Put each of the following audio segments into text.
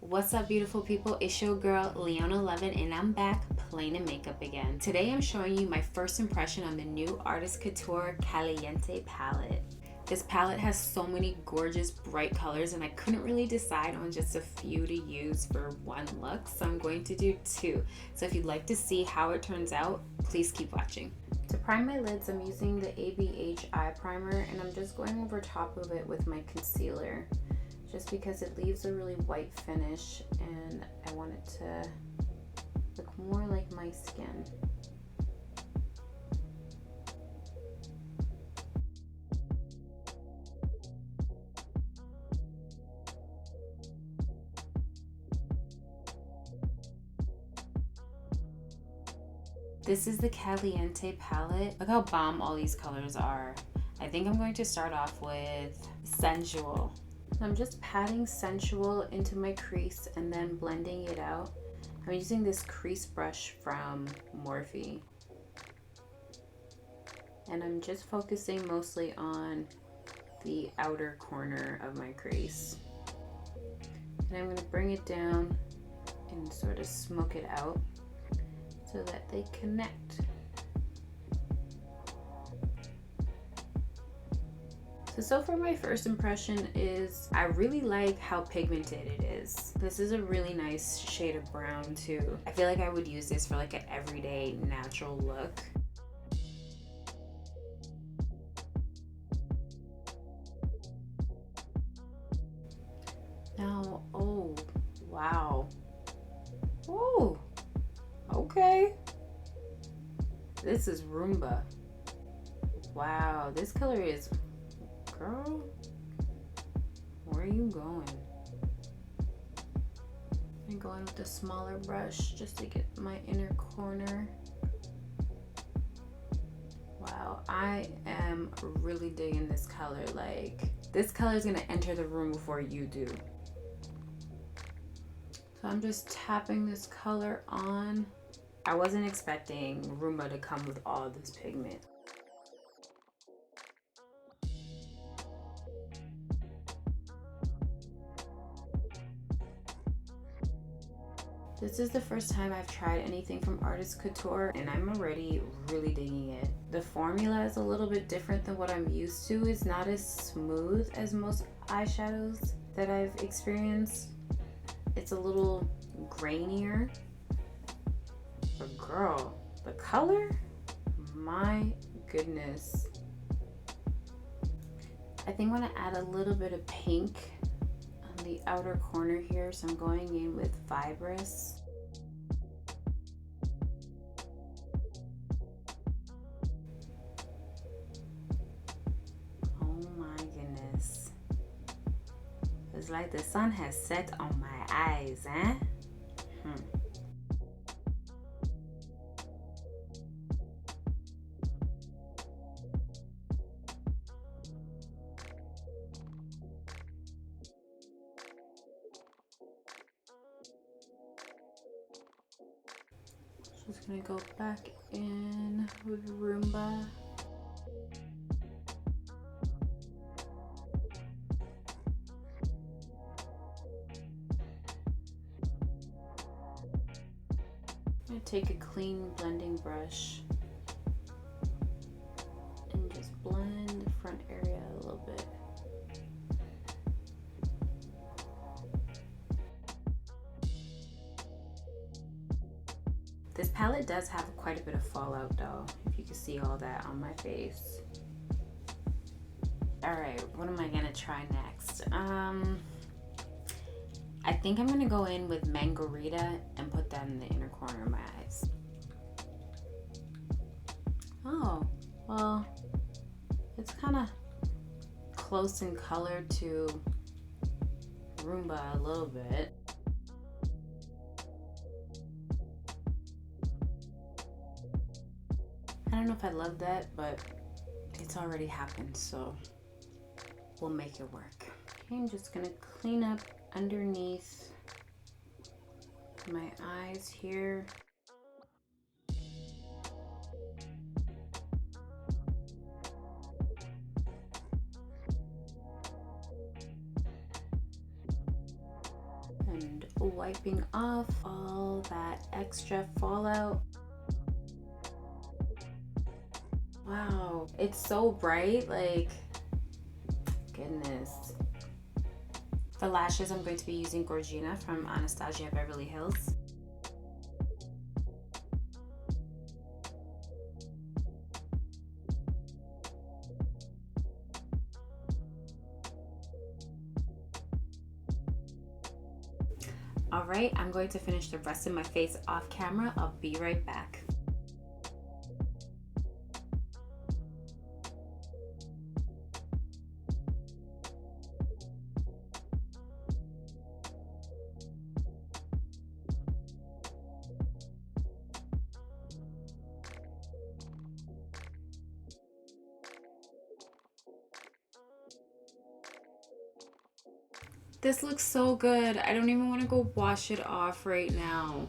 What's up, beautiful people? It's your girl LeonaLovin, and I'm back playing in makeup again. Today I'm showing you my first impression on the new Artist Couture Caliente palette. This palette has so many gorgeous bright colors, and I couldn't really decide on just a few to use for one look, so I'm going to do two. So if you'd like to see how it turns out, please keep watching. To prime my lids, I'm using the ABH eye primer, and I'm just going over top of it with my concealer, just because it leaves a really white finish and I want it to look more like my skin. This is the Caliente palette. Look how bomb all these colors are. I think I'm going to start off with Sensual. I'm just patting Sensual into my crease and then blending it out. I'm using this crease brush from Morphe. And I'm just focusing mostly on the outer corner of my crease. And I'm going to bring it down and sort of smoke it out so that they connect. So far my first impression is I really like how pigmented it is. This is a really nice shade of brown too. I feel like I would use this for like an everyday natural look. Now, oh, wow. Oh, okay. This is Roomba. Wow, this color is, girl, where are you going? I'm going with a smaller brush just to get my inner corner. Wow, I am really digging this color. Like, this color is gonna enter the room before you do. So I'm just tapping this color on. I wasn't expecting Roomba to come with all this pigment. This is the first time I've tried anything from Artist Couture, and I'm already really digging it. The formula is a little bit different than what I'm used to. It's not as smooth as most eyeshadows that I've experienced. It's a little grainier. But girl, the color, my goodness. I think I'm gonna add a little bit of pink on the outer corner here, so I'm going in with Fibrous. Oh my goodness. It's like the sun has set on my eyes, eh? Just gonna go back in with Roomba. I'm gonna take a clean blending brush and just blend the front area a little bit. This palette does have quite a bit of fallout though, if you can see all that on my face. All right, what am I gonna try next? I think I'm gonna go in with Margarita and put that in the inner corner of my eyes. Oh, well, it's kind of close in color to Roomba a little bit. I don't know if I love that, but it's already happened, so we'll make it work. Okay, I'm just gonna clean up underneath my eyes here. And wiping off all that extra fallout. Wow, it's so bright, like, goodness. For lashes, I'm going to be using Gorgina from Anastasia Beverly Hills. All right, I'm going to finish the rest of my face off camera. I'll be right back. This looks so good. I don't even want to go wash it off right now.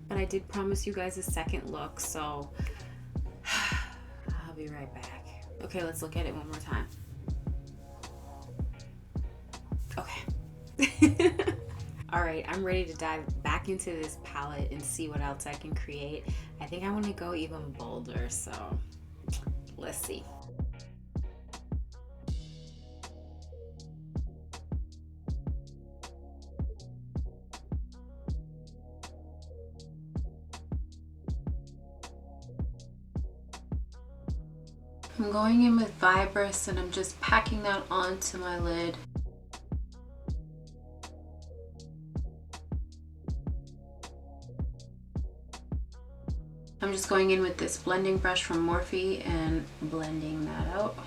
But I did promise you guys a second look, so I'll be right back. Okay, let's look at it one more time. Okay. All right, I'm ready to dive back into this palette and see what else I can create. I think I want to go even bolder, so let's see. I'm going in with Vibrous and I'm just packing that onto my lid. I'm just going in with this blending brush from Morphe and blending that out.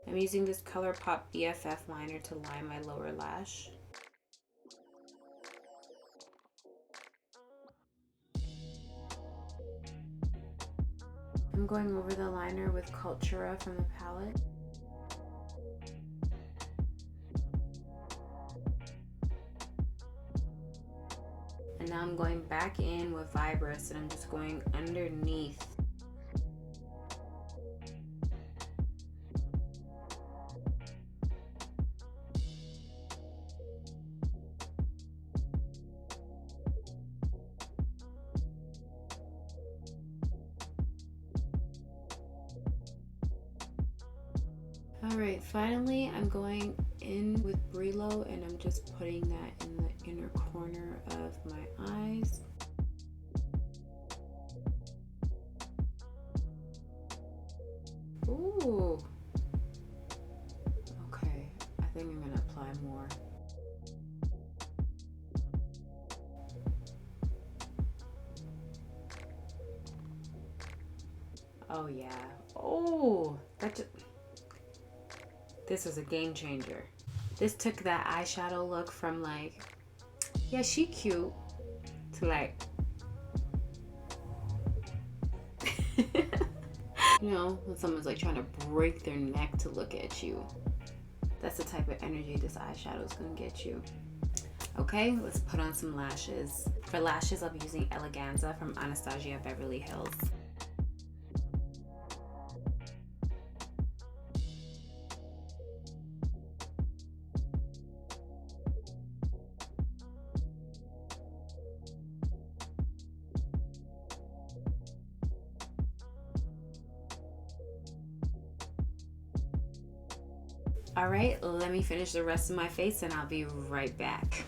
I'm using this ColourPop BFF liner to line my lower lash. I'm going over the liner with Couture from the palette. And now I'm going back in with Vibrous and I'm just going underneath. Alright, finally I'm going in with Brillo and I'm just putting that in the inner corner of my eyes. Ooh. Okay, I think I'm gonna apply more. Oh yeah. Oh, that just... This is a game changer. This took that eyeshadow look from like, yeah, she cute, to like, you know, when someone's like trying to break their neck to look at you. That's the type of energy this eyeshadow is gonna get you. Okay, let's put on some lashes. For lashes, I'll be using Eleganza from Anastasia Beverly Hills. All right, let me finish the rest of my face and I'll be right back.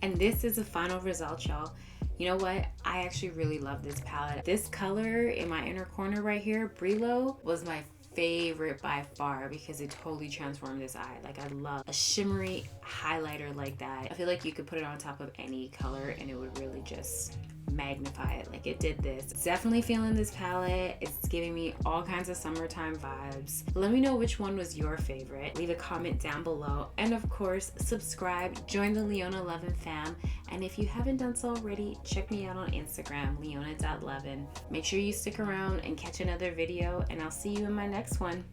And this is the final result, y'all. You know what? I actually really love this palette. This color in my inner corner right here, Brillo, was my favorite by far because it totally transformed this eye. Like, I love a shimmery highlighter like that. I feel like you could put it on top of any color and it would really just magnify it. Like, it did this. Definitely feeling this palette. It's giving me all kinds of summertime vibes. Let me know which one was your favorite. Leave a comment down below. And of course, subscribe, join the LeonaLovin fam. And if you haven't done so already, check me out on Instagram, leona.lovin. Make sure you stick around and catch another video, and I'll see you in my next one.